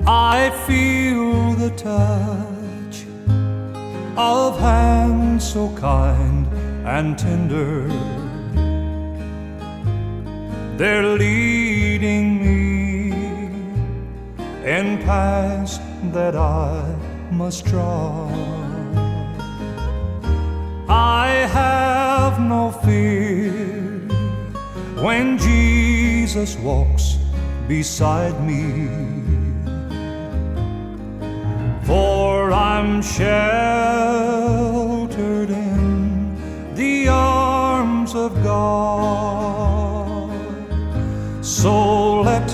I feel the touch of hands so kind and tender. They're leading me in paths that I must trod. I have no fear when Jesus walks beside me, for I'm sheltered in the arms of God. So let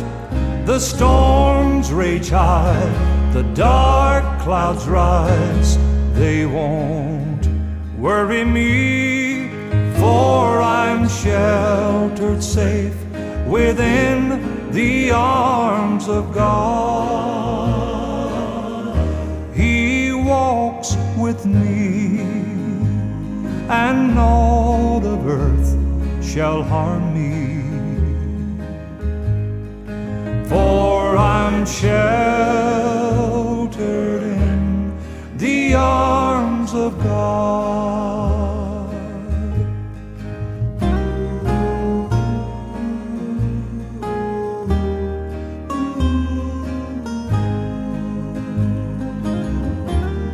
the storms rage high, the dark clouds rise, they won't worry me, for I'm sheltered safe within the arms of God. He walks with me, and naught of earth shall harm me, for I'm sheltered in the arms of God.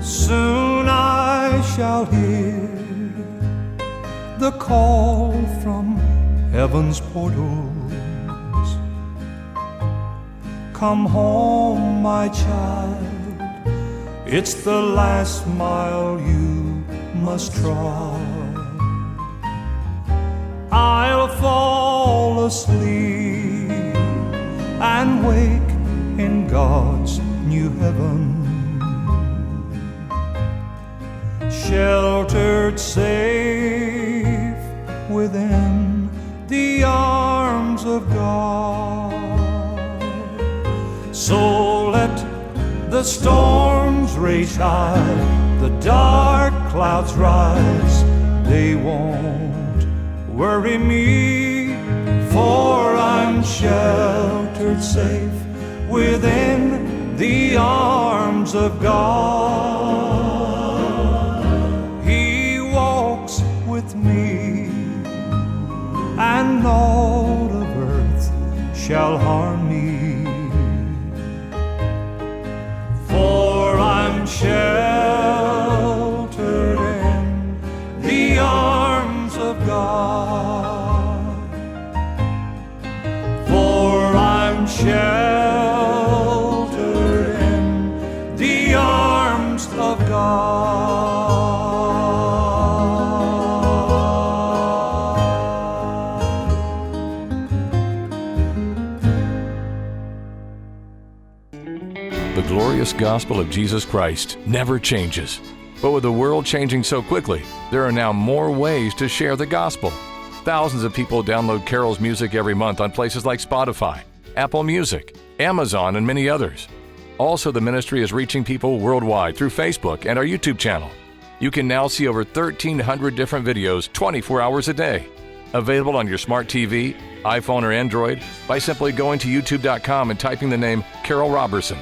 Soon I shall hear the call from heaven's portals. Come home, my child, it's the last mile you must trod. I'll fall asleep and wake in God's new heaven, sheltered safe within the arms of God. So let the storms rage high, the dark clouds rise, they won't worry me, for I'm sheltered safe within the arms of God. He walks with me, and naught of earth shall harm me, for I'm sheltered in the arms of God, for I'm sheltered in the arms of God. The glorious gospel of Jesus Christ never changes. But with the world changing so quickly, there are now more ways to share the gospel. Thousands of people download Carroll's music every month on places like Spotify, Apple Music, Amazon, and many others. Also, the ministry is reaching people worldwide through Facebook and our YouTube channel. You can now see over 1,300 different videos 24 hours a day. Available on your smart TV, iPhone, or Android by simply going to youtube.com and typing the name Carroll Roberson.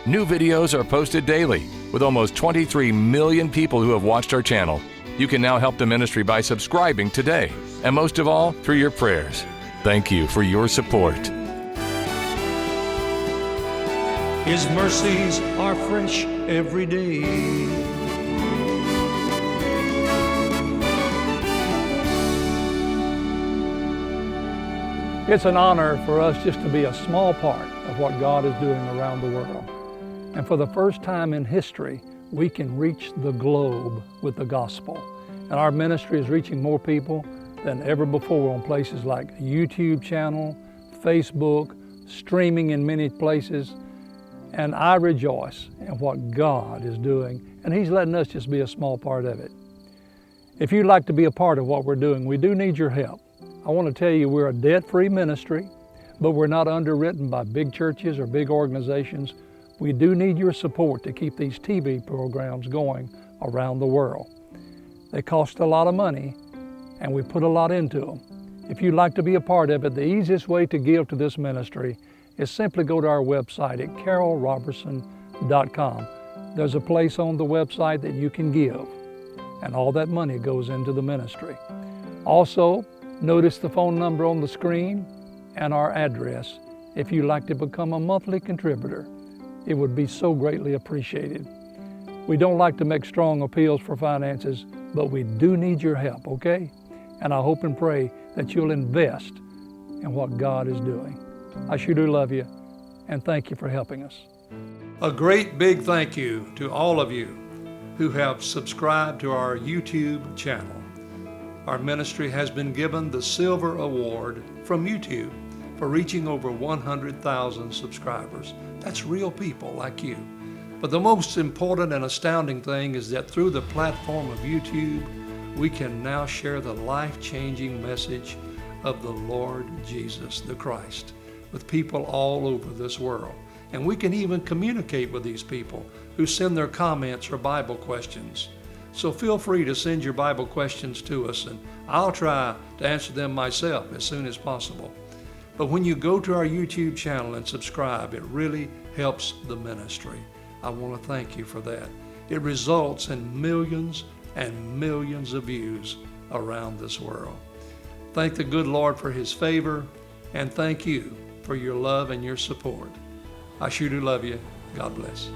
New videos are posted daily, with almost 23 million people who have watched our channel. You can now help the ministry by subscribing today, and most of all, through your prayers. Thank you for your support. His mercies are fresh every day. It's an honor for us just to be a small part of what God is doing around the world. And for the first time in history, we can reach the globe with the gospel. And our ministry is reaching more people than ever before on places like YouTube channel, Facebook, streaming in many places. And I rejoice in what God is doing, and He's letting us just be a small part of it. If you'd like to be a part of what we're doing, we do need your help. I want to tell you we're a debt-free ministry, but we're not underwritten by big churches or big organizations. We do need your support to keep these TV programs going around the world. They cost a lot of money, and we put a lot into them. If you'd like to be a part of it, the easiest way to give to this ministry is simply go to our website at carrollroberson.com. There's a place on the website that you can give, and all that money goes into the ministry. Also, notice the phone number on the screen and our address if you'd like to become a monthly contributor. It would be so greatly appreciated. We don't like to make strong appeals for finances, but we do need your help, okay? And I hope and pray that you'll invest in what God is doing. I sure do love you, and thank you for helping us. A great big thank you to all of you who have subscribed to our YouTube channel. Our ministry has been given the Silver Award from YouTube for reaching over 100,000 subscribers. That's real people like you. But the most important and astounding thing is that through the platform of YouTube, we can now share the life-changing message of the Lord Jesus the Christ with people all over this world. And we can even communicate with these people who send their comments or Bible questions. So feel free to send your Bible questions to us, and I'll try to answer them myself as soon as possible. But when you go to our YouTube channel and subscribe, it really helps the ministry. I want to thank you for that. It results in millions and millions of views around this world. Thank the good Lord for His favor, and thank you for your love and your support. I sure do love you. God bless.